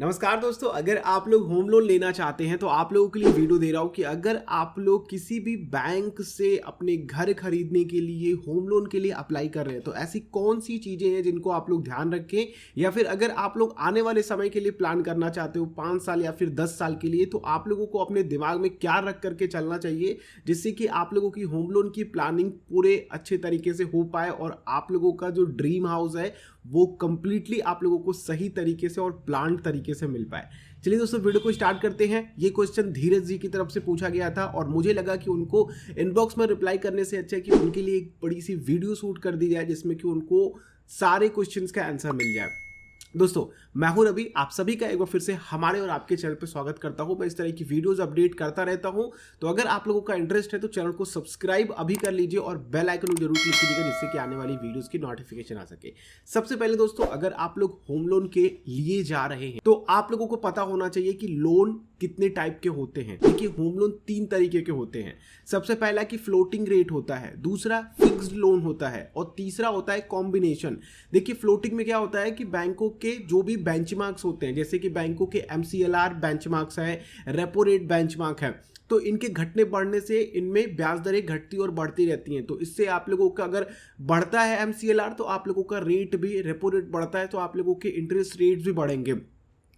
नमस्कार दोस्तों, अगर आप लोग होम लोन लेना चाहते हैं तो आप लोगों के लिए वीडियो दे रहा हूं कि अगर आप लोग किसी भी बैंक से अपने घर खरीदने के लिए होम लोन के लिए अप्लाई कर रहे हैं तो ऐसी कौन सी चीज़ें हैं जिनको आप लोग ध्यान रखें, या फिर अगर आप लोग आने वाले समय के लिए प्लान करना चाहते हो 5 साल या फिर 10 साल के लिए, तो आप लोगों को अपने दिमाग में क्या रख करके चलना चाहिए जिससे कि आप लोगों की होम लोन की प्लानिंग पूरे अच्छे तरीके से हो पाए और आप लोगों का जो ड्रीम हाउस है वो कंप्लीटली आप लोगों को सही तरीके से और प्लान तरीके से मिल पाए। चलिए दोस्तों, वीडियो को स्टार्ट करते हैं। ये क्वेश्चन धीरज जी की तरफ से पूछा गया था और मुझे लगा कि उनको इनबॉक्स में रिप्लाई करने से अच्छा है कि उनके लिए एक बड़ी सी वीडियो शूट कर दी जाए जिसमें कि उनको सारे क्वेश्चंस का आंसर मिल जाए। दोस्तों, मैं हूं रवि, आप सभी का एक बार फिर से हमारे और आपके चैनल पे स्वागत करता हूं। मैं इस तरह की वीडियोस अपडेट करता रहता हूं, तो अगर आप लोगों का इंटरेस्ट है तो चैनल को सब्सक्राइब अभी कर लीजिए और बेल आइकन को जरूर क्लिक कीजिएगा जिससे कि आने वाली वीडियोस की नोटिफिकेशन आ सके। सबसे पहले दोस्तों, अगर आप लोग होम लोन के लिए जा रहे हैं तो आप लोगों को पता होना चाहिए कि लोन कितने टाइप के होते हैं। देखिए, होम लोन 3 तरीके के होते हैं। सबसे पहला कि फ्लोटिंग रेट होता है, दूसरा फिक्स्ड लोन होता है और तीसरा होता है कॉम्बिनेशन। देखिए, फ्लोटिंग में क्या होता है कि बैंकों के जो भी बेंचमार्क्स होते हैं, जैसे कि बैंकों के MCLR बेंचमार्क्स है, रेपो रेट बेंचमार्क है, तो इनके घटने बढ़ने से इनमें ब्याज दरें घटती और बढ़ती रहती हैं। तो इससे आप लोगों का अगर बढ़ता है MCLR तो आप लोगों का रेट भी, रेपो रेट बढ़ता है तो आप लोगों के इंटरेस्ट रेट्स भी बढ़ेंगे,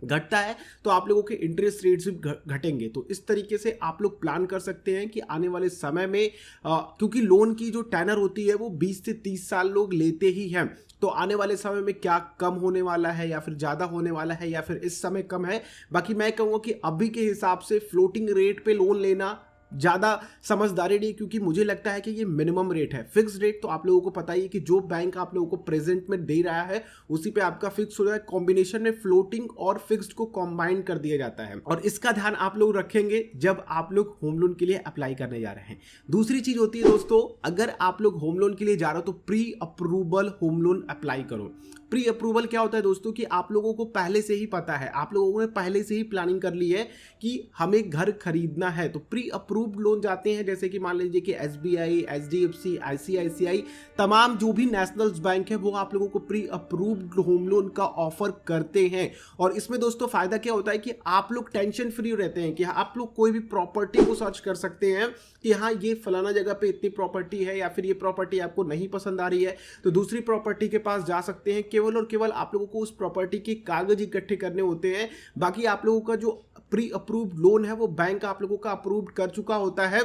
घटता है तो आप लोगों के इंटरेस्ट रेट्स भी घटेंगे। तो इस तरीके से आप लोग प्लान कर सकते हैं कि आने वाले समय में क्योंकि लोन की जो टेनर होती है वो 20 से 30 साल लोग लेते ही हैं, तो आने वाले समय में क्या कम होने वाला है या फिर ज़्यादा होने वाला है या फिर इस समय कम है। बाकी मैं कहूँगा कि अभी के हिसाब से फ्लोटिंग रेट पे लोन लेना ज़्यादा समझदारी नहीं, क्योंकि मुझे लगता है कि ये मिनिमम रेट है। फिक्स रेट तो आप लोगों को पता ही है कि जो बैंक आप लोगों को प्रेजेंट में दे रहा है उसी पे आपका फिक्स हो रहा है। कॉम्बिनेशन में फ्लोटिंग और फिक्स्ड को कॉम्बाइन कर दिया जाता है और इसका ध्यान आप लोग रखेंगे जब आप लोग होम लोन के लिए अप्लाई करने जा रहे हैं। दूसरी चीज होती है दोस्तों, अगर आप लोग होम लोन के लिए जा रहे हो तो pre approval home loan apply करो। प्री अप्रूवल क्या होता है दोस्तों कि आप लोगों को पहले से ही पता है, आप लोगों ने पहले से ही प्लानिंग कर ली है कि हमें घर खरीदना है, तो प्री अप्रूव्ड लोन जाते हैं। जैसे कि मान लीजिए कि SBI, HDFC, ICICI, तमाम जो भी नेशनल्स बैंक है वो आप लोगों को प्री अप्रूव्ड होम लोन का ऑफर करते हैं। और इसमें दोस्तों फायदा क्या होता है कि आप लोग टेंशन फ्री रहते हैं कि आप लोग कोई भी प्रॉपर्टी को सर्च कर सकते हैं कि हाँ, ये फलाना जगह पे इतनी प्रॉपर्टी है, या फिर ये प्रॉपर्टी आपको नहीं पसंद आ रही है तो दूसरी प्रॉपर्टी के पास जा सकते हैं। केवल और केवल आप लोगों को उस प्रॉपर्टी के कागज इकट्ठे करने होते हैं। बाकी आप लोगों का जो प्री अप्रूव्ड लोन है वो बैंक आप लोगों का अप्रूव्ड कर चुका होता है।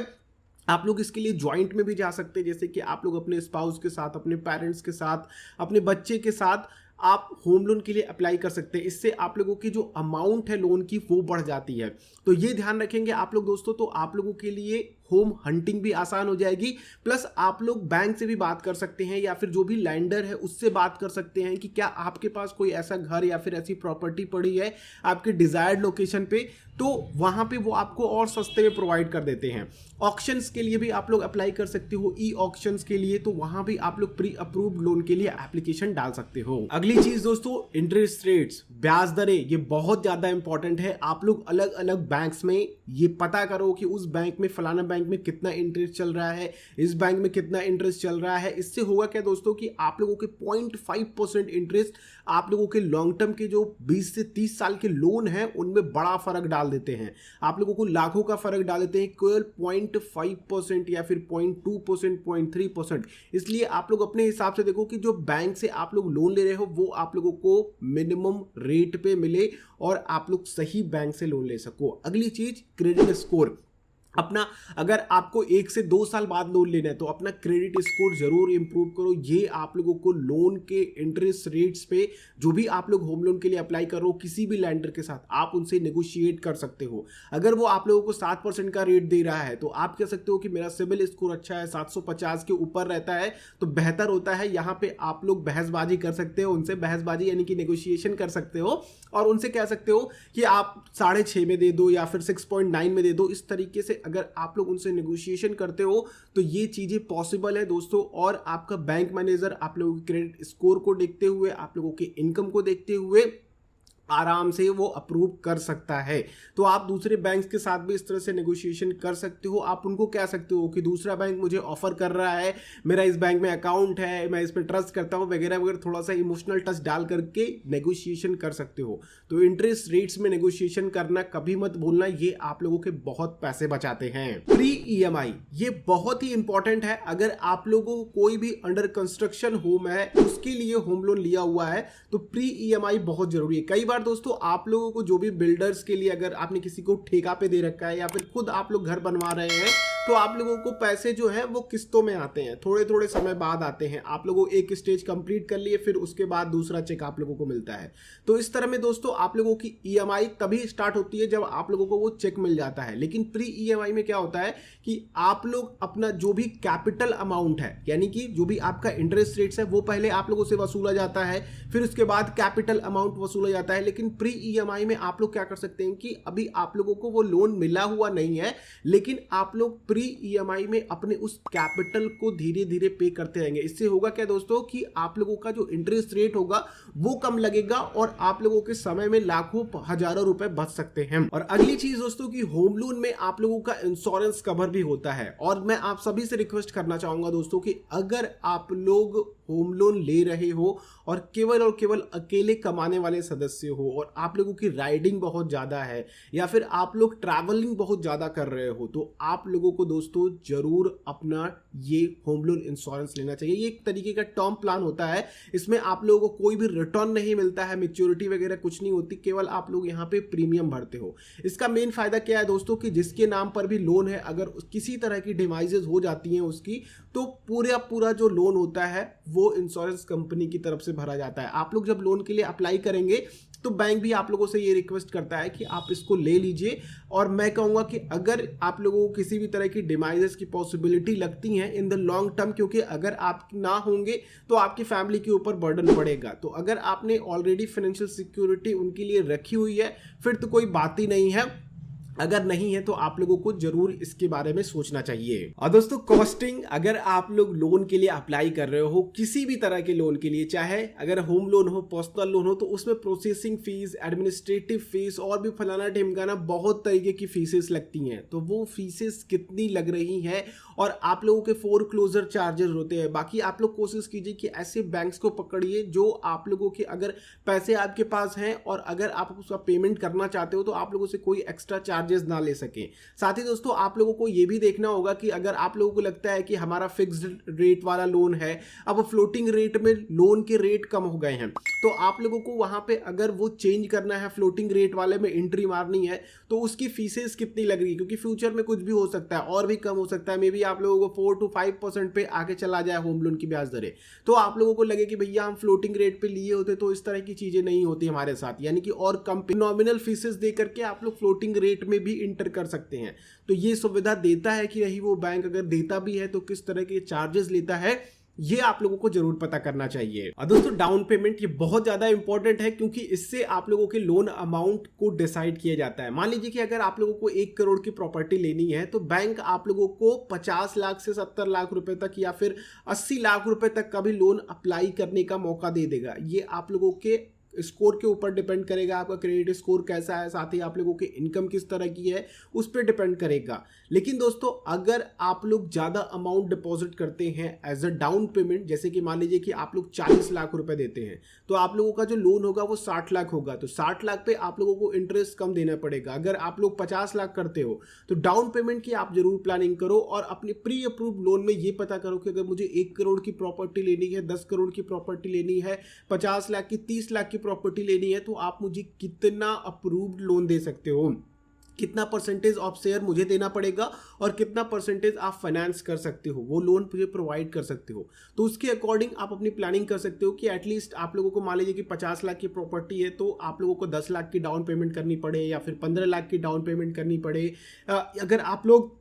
आप लोग इसके लिए ज्वाइंट में भी जा सकते हैं, जैसे कि आप लोग अपने स्पाउस के साथ, अपने पेरेंट्स के साथ, अपने बच्चे के साथ आप होम लोन के लिए अप्लाई कर सकते हैं। इससे आप लोगों की जो अमाउंट है लोन की वो बढ़ जाती है। तो ये ध्यान रखेंगे आप लोग दोस्तों, तो आप लोगों के लिए होम हंटिंग भी आसान हो जाएगी। प्लस आप लोग बैंक से भी बात कर सकते हैं या फिर जो भी लैंडर है उससे बात कर सकते हैं कि क्या आपके पास कोई ऐसा घर या फिर ऐसी प्रॉपर्टी पड़ी है आपके डिजायर्ड लोकेशन पे, तो वहां पे वो आपको और सस्ते में प्रोवाइड कर देते हैं। ऑक्शंस के लिए भी आप लोग अप्लाई कर सकते हो, ई ऑक्शंस के लिए, तो वहां भी आप लोग प्री अप्रूव्ड लोन के लिए एप्लीकेशन डाल सकते हो। अगली चीज दोस्तों, इंटरेस्ट रेट्स, ब्याज दरें, ये बहुत ज्यादा इंपॉर्टेंट है। आप लोग अलग अलग बैंक्स में ये पता करो कि उस बैंक में, फलाना बैंक में कितना इंटरेस्ट चल रहा है, इस बैंक में कितना इंटरेस्ट चल रहा है। इससे होगा क्या दोस्तों कि आप लोगों के 0.5% इंटरेस्ट आप लोगों के लॉन्ग टर्म के जो 20 से 30 साल के लोन हैं उनमें बड़ा फर्क डाल देते हैं। आप लोगों को लाखों का फर्क डाल देते हैं केवल 0.5% या फिर 0.2%, 0.3%। इसलिए आप लोग अपने हिसाब से देखो कि जो बैंक से आप लोग लोन ले रहे हो वो आप लोगों को मिनिमम रेट पे मिले और आप लोग सही बैंक से लोन ले सको। अगली चीज, क्रेडिट स्कोर। अपना, अगर आपको 1 से 2 साल बाद लोन लेना है तो अपना क्रेडिट स्कोर जरूर इंप्रूव करो। ये आप लोगों को लोन के इंटरेस्ट रेट्स पे, जो भी आप लोग होम लोन के लिए अप्लाई करो किसी भी लैंडर के साथ, आप उनसे नेगोशिएट कर सकते हो। अगर वो आप लोगों को 7% का रेट दे रहा है तो आप कह सकते हो कि मेरा सिबिल स्कोर अच्छा है, 750 के ऊपर रहता है, तो बेहतर होता है। यहाँ पे आप लोग बहसबाजी कर सकते हो, उनसे बहसबाजी यानी कि नेगोशिएशन कर सकते हो और उनसे कह सकते हो कि आप 6.5 में दे दो या फिर 6.9 में दे दो। इस तरीके से अगर आप लोग उनसे नेगोशिएशन करते हो तो ये चीजें पॉसिबल है दोस्तों। और आपका बैंक मैनेजर आप लोगों के क्रेडिट स्कोर को देखते हुए, आप लोगों के इनकम को देखते हुए आराम से वो अप्रूव कर सकता है। तो आप दूसरे बैंक के साथ भी इस तरह से नेगोशिएशन कर सकते हो। आप उनको कह सकते हो कि दूसरा बैंक मुझे ऑफर कर रहा है, मेरा इस बैंक में अकाउंट है, मैं इस पर ट्रस्ट करता हूँ वगैरह वगैरह, थोड़ा सा इमोशनल टच डाल करके नेगोशिएशन कर सकते हो। तो इंटरेस्ट रेट्स में नेगोशिएशन करना कभी मत भूलना, ये आप लोगों के बहुत पैसे बचाते हैं। प्री ईएमआई ये बहुत ही इंपॉर्टेंट है। अगर आप लोगों को कोई भी अंडर कंस्ट्रक्शन होम है उसके लिए होम लोन लिया हुआ है तो प्री ईएमआई बहुत जरूरी है। कई बार दोस्तों आप लोगों को जो भी बिल्डर्स के लिए, अगर आपने किसी को ठेका पे दे रखा है या फिर खुद आप लोग घर बनवा रहे हैं, तो आप लोगों को पैसे जो है वो किस्तों में आते हैं, थोड़े थोड़े समय बाद आते हैं। आप लोगों एक स्टेज कंप्लीट कर लिए, फिर उसके बाद दूसरा चेक आप लोगों को मिलता है। तो इस तरह में दोस्तों आप लोगों की ईएमआई तभी स्टार्ट होती है जब आप लोगों को वो चेक मिल जाता है। लेकिन प्री ईएमआई में क्या होता है कि आप लोग अपना जो भी कैपिटल अमाउंट है, यानी कि जो भी आपका इंटरेस्ट रेट्स है वो पहले आप लोगों से वसूला जाता है, फिर उसके बाद कैपिटल अमाउंट वसूला जाता है। लेकिन प्री ईएमआई में आप लोग क्या कर सकते हैं कि अभी आप लोगों को वो लोन मिला हुआ नहीं है, लेकिन आप लोग प्री ईएमआई में अपने उस कैपिटल को धीरे धीरे पे करते रहेंगे। इससे होगा क्या दोस्तों कि आप लोगों का जो इंटरेस्ट रेट होगा वो कम लगेगा और आप लोगों के समय में लाखों हजारों रुपए बच सकते हैं। और अगली चीज दोस्तों कि होम लोन में आप लोगों का इंश्योरेंस कवर भी होता है। और मैं आप सभी से रिक्वेस्ट करना चाहूंगा दोस्तों कि अगर आप लोग होम लोन ले रहे हो और केवल अकेले कमाने वाले सदस्य हो और आप लोगों की राइडिंग बहुत ज़्यादा है या फिर आप लोग ट्रैवलिंग बहुत ज़्यादा कर रहे हो, तो आप लोगों को दोस्तों जरूर अपना ये होम लोन इंश्योरेंस लेना चाहिए। ये एक तरीके का टर्म प्लान होता है। इसमें आप लोगों को कोई भी रिटर्न नहीं मिलता है, मैच्योरिटी वगैरह कुछ नहीं होती, केवल आप लोग यहाँ पे प्रीमियम भरते हो। इसका मेन फायदा क्या है दोस्तों कि जिसके नाम पर भी लोन है, अगर किसी तरह की डिवाइसेस हो जाती हैं उसकी, तो पूरा जो लोन होता है वो इंश्योरेंस कंपनी की तरफ से भरा जाता है। आप लोग जब लोन के लिए अप्लाई करेंगे तो बैंक भी आप लोगों से ये रिक्वेस्ट करता है कि आप इसको ले लीजिए। और मैं कहूँगा कि अगर आप लोगों को किसी भी तरह की डिवाइसेस की पॉसिबिलिटी लगती हैं इन द लॉन्ग टर्म, क्योंकि अगर आप ना होंगे तो आपकी फैमिली के ऊपर बर्डन पड़ेगा। तो अगर आपने ऑलरेडी फाइनेंशियल सिक्योरिटी उनके लिए रखी हुई है फिर तो कोई बात ही नहीं है, अगर नहीं है तो आप लोगों को जरूर इसके बारे में सोचना चाहिए। और दोस्तों कॉस्टिंग, अगर आप लोग लोन के लिए अप्लाई कर रहे हो किसी भी तरह के लोन के लिए, चाहे अगर होम लोन हो, पर्सनल लोन हो, तो उसमें प्रोसेसिंग फीस, एडमिनिस्ट्रेटिव फीस और भी फलाना ढिमकाना बहुत तरीके की फीसेस लगती हैं। तो वो फीसेस कितनी लग रही हैं और आप लोगों के फोरक्लोजर चार्जेस होते हैं। बाकी आप लोग कोशिश कीजिए कि ऐसे बैंक्स को पकड़िए जो आप लोगों के, अगर पैसे आपके पास हैं और अगर आप उसका पेमेंट करना चाहते हो तो आप लोगों से कोई एक्स्ट्रा चार्जेस ना ले सके। साथ ही दोस्तों आप लोगों को यह भी देखना होगा कि अगर आप लोगों को लगता है कि हमारा फिक्स्ड रेट वाला लोन है, अब फ्लोटिंग रेट में लोन के रेट कम हो गए हैं, तो आप लोगों को वहां पे अगर वो चेंज करना है, फ्लोटिंग रेट वाले में एंट्री मारनी है, तो उसकी फीसेस कितनी लग रही है, क्योंकि फ्यूचर में कुछ भी हो सकता है और भी कम हो सकता है। मे बी आप लोगों को 4 to 5% पे आके चला जाए होम लोन की ब्याज दरें, तो आप लोगों को लगे कि भैया हम फ्लोटिंग रेट पे लिए होते, तो इस तरह की चीजें नहीं होती हमारे साथ, यानी कि और कम नॉमिनल फीसेस दे करके आप लोग फ्लोटिंग रेट में भी इंटर कर सकते हैं। तो ये सुविधा देता है कि नहीं वो बैंक, अगर देता भी है तो किस तरह के चार्जेस लेता है, ये आप लोगों को जरूर पता करना चाहिए। और दोस्तों डाउन पेमेंट ये बहुत ज्यादा इंपॉर्टेंट है, क्योंकि इससे आप लोगों के लोन अमाउंट को डिसाइड किया जाता है। मान लीजिए कि अगर आप लोगों को 1 करोड़ की प्रॉपर्टी लेनी है तो बैंक आप लोगों को 50 लाख से 70 लाख रुपए तक या फिर 80 लाख रुपए तक का भी लोन अप्लाई करने का मौका दे देगा। ये आप लोगों के स्कोर के ऊपर डिपेंड करेगा, आपका क्रेडिट स्कोर कैसा है, साथ ही आप लोगों की इनकम किस तरह की है उस पर डिपेंड करेगा। लेकिन दोस्तों अगर आप लोग ज़्यादा अमाउंट डिपॉजिट करते हैं एज अ डाउन पेमेंट, जैसे कि मान लीजिए कि आप लोग 40 लाख रुपए देते हैं, तो आप लोगों का जो लोन होगा वो 60 लाख होगा, तो 60 लाख पे आप लोगों को इंटरेस्ट कम देना पड़ेगा। अगर आप लोग 50 लाख करते हो तो डाउन पेमेंट की आप जरूर प्लानिंग करो और अपने प्री अप्रूव्ड लोन में ये पता करो कि अगर मुझे 1 करोड़ की प्रॉपर्टी लेनी है, 10 करोड़ की प्रॉपर्टी लेनी है, 50 लाख की, 30 लाख की प्रॉपर्टी लेनी है, तो आप मुझे कितना अप्रूव्ड लोन दे सकते हो, कितना परसेंटेज ऑफ शेयर मुझे देना पड़ेगा और कितना परसेंटेज आप फाइनेंस कर सकते हो, वो लोन मुझे प्रोवाइड कर सकते हो। तो उसके अकॉर्डिंग आप अपनी प्लानिंग कर सकते हो कि एटलीस्ट आप लोगों को मान लीजिए कि 50 लाख की प्रॉपर्टी है तो आप लोगों को 10 लाख की डाउन पेमेंट करनी पड़े या फिर 15 लाख की डाउन पेमेंट करनी पड़े। अगर आप लोग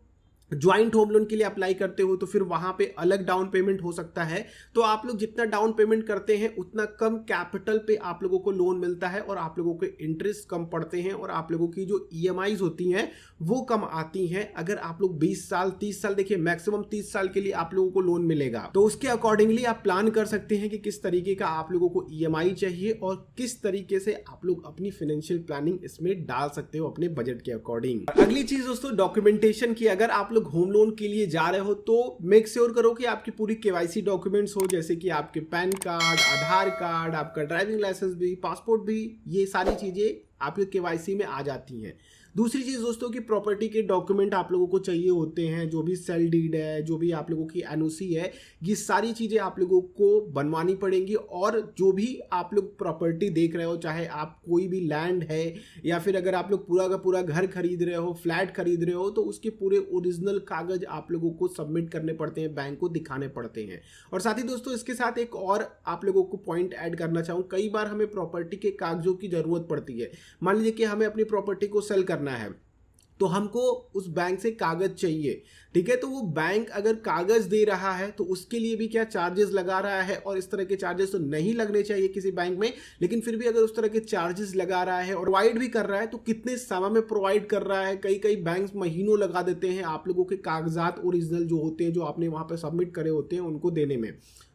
ज्वाइंट होम लोन के लिए अप्लाई करते हो तो फिर वहां पे अलग डाउन पेमेंट हो सकता है। तो आप लोग जितना डाउन पेमेंट करते हैं उतना कम कैपिटल पे आप लोगों को लोन मिलता है और आप लोगों के इंटरेस्ट कम पड़ते हैं और आप लोगों की जो ईएमआईज होती हैं वो कम आती हैं। अगर आप लोग 20 साल 30 साल, देखिए मैक्सिमम 30 साल के लिए आप लोगों को लोन मिलेगा, तो उसके अकॉर्डिंगली आप प्लान कर सकते हैं कि किस तरीके का आप लोगों को ईएमआई चाहिए और किस तरीके से आप लोग अपनी फाइनेंशियल प्लानिंग इसमें डाल सकते हो अपने बजट के अकॉर्डिंग। अगली चीज दोस्तों डॉक्यूमेंटेशन की। अगर आप लोग होम लोन के लिए जा रहे हो तो मेक श्योर करो कि आपकी पूरी केवाईसी डॉक्यूमेंट्स हो, जैसे कि आपके पैन कार्ड, आधार कार्ड, आपका ड्राइविंग लाइसेंस भी, पासपोर्ट भी, ये सारी चीजें आपके केवाईसी में आ जाती हैं। दूसरी चीज दोस्तों की प्रॉपर्टी के डॉक्यूमेंट आप लोगों को चाहिए होते हैं, जो भी सेल डीड है, जो भी आप लोगों की एनओसी है, ये सारी चीजें आप लोगों को बनवानी पड़ेंगी। और जो भी आप लोग प्रॉपर्टी देख रहे हो, चाहे आप कोई भी लैंड है या फिर अगर आप लोग पूरा का पूरा घर खरीद रहे हो, फ्लैट खरीद रहे हो, तो उसके पूरे ओरिजिनल कागज आप लोगों को सबमिट करने पड़ते हैं, बैंक को दिखाने पड़ते हैं। और साथ ही दोस्तों इसके साथ एक और आप लोगों को पॉइंट ऐड करना चाहूँ, कई बार हमें प्रॉपर्टी के कागजों की जरूरत पड़ती है। मान लीजिए कि हमें अपनी प्रॉपर्टी को सेल करना है तो हमको उस बैंक से कागज चाहिए, ठीक है। तो वो बैंक अगर कागज दे रहा है तो उसके लिए भी क्या चार्जेस लगा रहा है, और इस तरह के चार्जेस तो नहीं लगने चाहिए किसी बैंक में, लेकिन फिर भी अगर उस तरह के चार्जेस लगा रहा है और प्रोवाइड भी कर रहा है तो कितने समय में प्रोवाइड कर रहा है। कई कई बैंक महीनों लगा देते हैं आप लोगों के कागजात ओरिजिनल जो होते हैं, जो आपने वहां पर सबमिट करे होते हैं, उनको देने में।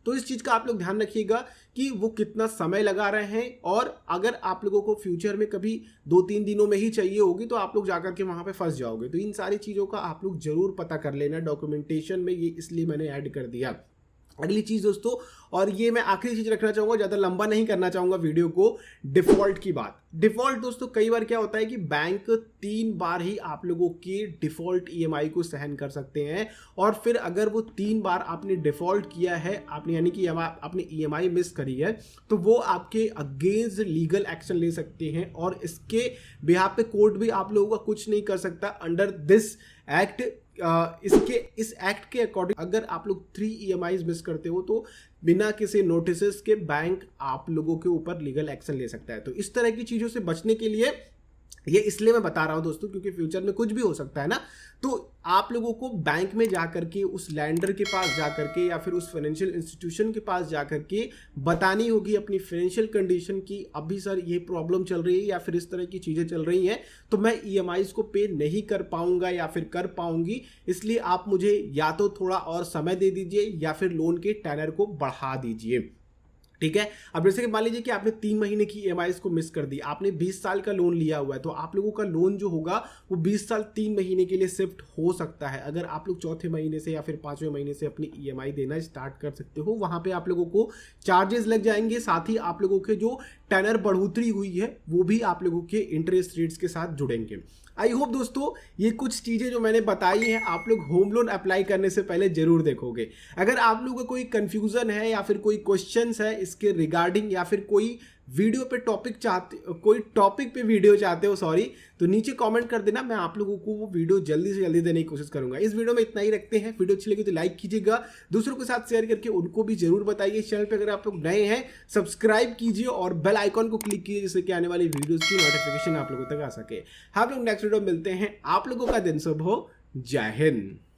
तो इस चीज का आप लोग ध्यान रखिएगा कि वो कितना समय लगा रहे हैं, और अगर आप लोगों को फ्यूचर में कभी 2-3 दिनों में ही चाहिए होगी तो आप लोग जाकर के वहां पे फंस जाओगे। तो इन सारी चीजों का आप लोग जरूर पता कर लेना डॉक्यूमेंटेशन में, ये इसलिए मैंने ऐड कर दिया। अगली चीज दोस्तों, और ये मैं आखिरी चीज रखना चाहूंगा, ज्यादा लंबा नहीं करना चाहूंगा वीडियो को, डिफॉल्ट की बात। डिफॉल्ट दोस्तों कई बार क्या होता है कि बैंक 3 बार ही आप लोगों की डिफॉल्ट ईएमआई को सहन कर सकते हैं, और फिर अगर वो 3 बार आपने डिफॉल्ट किया है, आपने यानी कि आपने ईएमआई मिस करी है, तो वो आपके अगेंस्ट लीगल एक्शन ले सकते हैं, और इसके बिहाफ पे कोर्ट भी आप लोगों का कुछ नहीं कर सकता अंडर दिस एक्ट। इस एक्ट के अकॉर्डिंग अगर आप लोग 3 ईएमआईज मिस करते हो तो बिना किसी नोटिस के बैंक आप लोगों के ऊपर लीगल एक्शन ले सकता है। तो इस तरह की चीजों से बचने के लिए ये इसलिए मैं बता रहा हूं दोस्तों, क्योंकि फ्यूचर में कुछ भी हो सकता है ना। तो आप लोगों को बैंक में जाकर के, उस लैंडर के पास जाकर के, या फिर उस फाइनेंशियल इंस्टीट्यूशन के पास जाकर के बतानी होगी अपनी फाइनेंशियल कंडीशन की, अभी सर ये प्रॉब्लम चल रही है या फिर इस तरह की चीजें चल रही हैं, तो मैं ईएमआईज को पे नहीं कर पाऊंगा या फिर कर पाऊंगी, इसलिए आप मुझे या तो थोड़ा और समय दे दीजिए या फिर लोन के टेनर को बढ़ा दीजिए, ठीक है। अब जैसे कि मान लीजिए कि आपने 3 महीने की ईएमआईज को मिस कर दी, आपने 20 साल का लोन लिया हुआ है, तो आप लोगों का लोन जो होगा वो 20 साल 3 महीने के लिए शिफ्ट हो सकता है। अगर आप लोग चौथे महीने से या फिर 5वें महीने से अपनी ईएमआई देना स्टार्ट कर सकते हो, वहां पे आप लोगों को चार्जेस लग जाएंगे, साथ ही आप लोगों के जो टेनर बढ़ोतरी हुई है वो भी आप लोगों के इंटरेस्ट रेट्स के साथ जुड़ेंगे। आई होप दोस्तों ये कुछ चीजें जो मैंने बताई हैं आप लोग होम लोन अप्लाई करने से पहले जरूर देखोगे। अगर आप लोगों को कोई कंफ्यूजन है या फिर कोई क्वेश्चंस है इसके रिगार्डिंग, या फिर कोई वीडियो पे टॉपिक चाहते, कोई टॉपिक पे वीडियो चाहते हो सॉरी, तो नीचे कमेंट कर देना, मैं आप लोगों को वो वीडियो जल्दी से जल्दी देने की कोशिश करूंगा। इस वीडियो में इतना ही रखते हैं। वीडियो अच्छी लगी तो लाइक कीजिएगा, दूसरों के साथ शेयर करके उनको भी जरूर बताइए। चैनल पे अगर आप लोग नए हैं सब्सक्राइब कीजिए और बेल आइकॉन को क्लिक कीजिए, जिससे कि आने वाली वीडियोस की नोटिफिकेशन आप लोगों तक आ सके। हम लोग नेक्स्ट वीडियो मिलते हैं। आप लोगों का दिन शुभ हो। जय हिंद।